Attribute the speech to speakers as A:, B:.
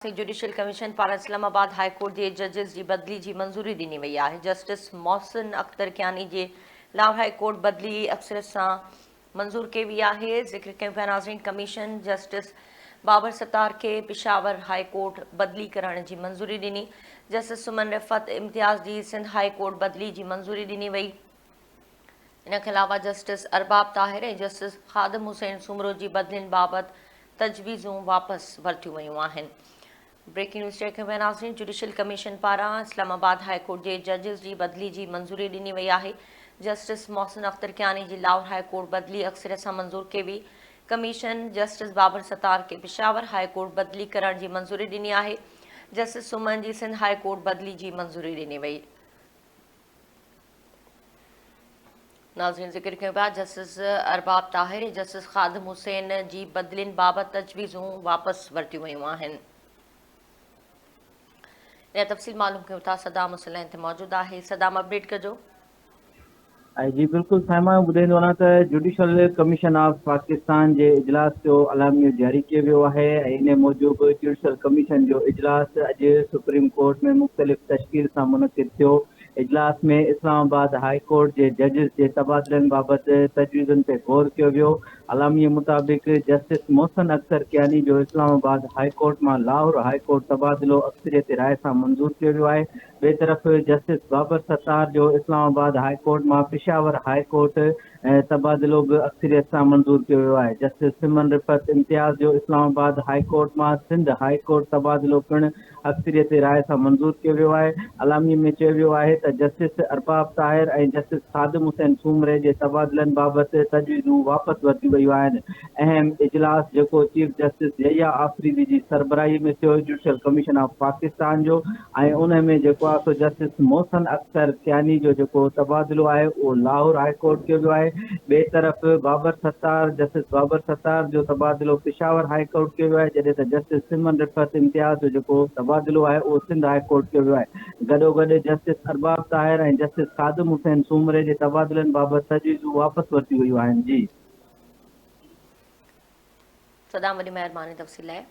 A: Judicial commission पारां Islamabad high court जे जजिस जी बदली जी मंज़ूरी ॾिनी वई आहे। जस्टिस मोहसिन अख्तर कियानी जे लाहौर हाई कोर्ट बदली अक्सर सां मंज़ूर कई वई आहे। ज़िक्र कयो पिया नाज़रीन, कमीशन जस्टिस बाबर सत्तार खे पेशावर हाई कोर्ट बदली करण जी मंज़ूरी ॾिनी। जस्टिस सुमन रिफ़त इम्तियाज़ जी सिंध हाई कोर्ट बदली जी मंज़ूरी ॾिनी वई। इन खां अलावा जस्टिस अरबाब ताहिर ऐं जस्टिस ख़ादिम हुसैन सूमरो जी बदिलियुनि बाबति तजवीज़ूं वापसि वरितियूं वयूं आहिनि। ब्रेकिंग न्यूज़ चेक में नाज़रीन, जुडिशियल कमीशन पारां इस्लामाबाद हाई कोर्ट जे जजिस जी बदली जी मंज़ूरी ॾिनी वई आहे। जस्टिस मोहसिन अख्तर कियानी जी लाहौर हाई कोर्ट बदली अक्सर सां मंज़ूर कई वई। कमीशन जस्टिस बाबर सत्तार खे पेशावर हाई कोर्ट बदली करण जी मंज़ूरी ॾिनी आहे। Justice Suman ji Sindh high court बदली जी मंज़ूरी ॾिनी वई। नाज़रीन, ज़िक्र कयो पिया जस्टिस अरबाब ताहिर ऐं जस्टिस ख़ादिम हुसैन जी बदिलियुनि बाबति तजवीज़ूं वापसि वरितियूं वयूं आहिनि। या तफ़सील मालूम कयूं था, सदाम उस लाइन ते मौजूदु आहे। सदाम, अपडेट कजो।
B: जी बिल्कुलु साइमा, ॿुधाईंदो वञा त जुडिशल कमीशन ऑफ पाकिस्तान जे इजलास जो अलामियो जारी कयो वियो आहे ऐं इन मूजिबि जुडिशल कमीशन जो इजलास अॼु सुप्रीम कोर्ट में मुख़्तलिफ़ तशकील सां मुनक़िद थियो। इजलास में इस्लामाबाद हाई कोर्ट जे जजिस जे तबादलनि बाबति तजवीज़ुनि ते गौर कयो वियो। अलामीअ मुताबिक़ जस्टिस मोहसिन अख्तर कियानी जो इस्लामाबाद हाई कोर्ट मां लाहौर हाई कोर्ट तबादलो अक्सरियत राय सां मंज़ूर कयो वियो आहे। ॿिए तरफ़ जस्टिस बाबर सत्तार जो इस्लामाबाद हाई कोर्ट मां पेशावर हाई कोर्ट तबादलो बि अक्सरियत सां मंज़ूर कयो वियो आहे। जस्टिस सुमन रिफ़त इम्तियाज़ जो इस्लामाबाद हाई कोर्ट मां सिंध हाई कोर्ट तबादलो पिणु अक्सरियत राय सां मंज़ूर कयो वियो आहे। अलामी में चयो वियो आहे त जस्टिस अरबाब ताहिर ऐं जस्टिस ख़ादिम हुसैन सूमरे जे तबादलनि बाबति तजवीज़ूं वापसि वरितियूं वयूं आहिनि। अहम इजलास जेको चीफ जस्टिस यहिया आफ़रीदी जी सरबराही में थियो जुडिशल कमीशन ऑफ पाकिस्तान जो, ऐं उन में जेको आहे सो जस्टिस मोहसिन अख्तर कियानी जो जेको तबादलो आहे उहो लाहौर हाई कोर्ट कयो वियो आहे। ॿिए तरफ़ जस्टिस बाबर सत्तार जो तबादलो पेशावर हाई कोर्ट कयो वियो आहे, जॾहिं त जस्टिस सुमन रिफ़त इम्तियाज़ जो जेको तबादलो आहे उहो सिंध हाई कोर्ट कयो वियो आहे। गॾोगॾु जस्टिस अरबाब ताहिर ऐं जस्टिस ख़ादिम हुसैन सूमरे जे तबादलनि बाबति तजवीज़ूं वापसि वरितियूं वयूं आहिनि। जी
A: सदाम, वॾी महिरबानी तफ़सील लाइ।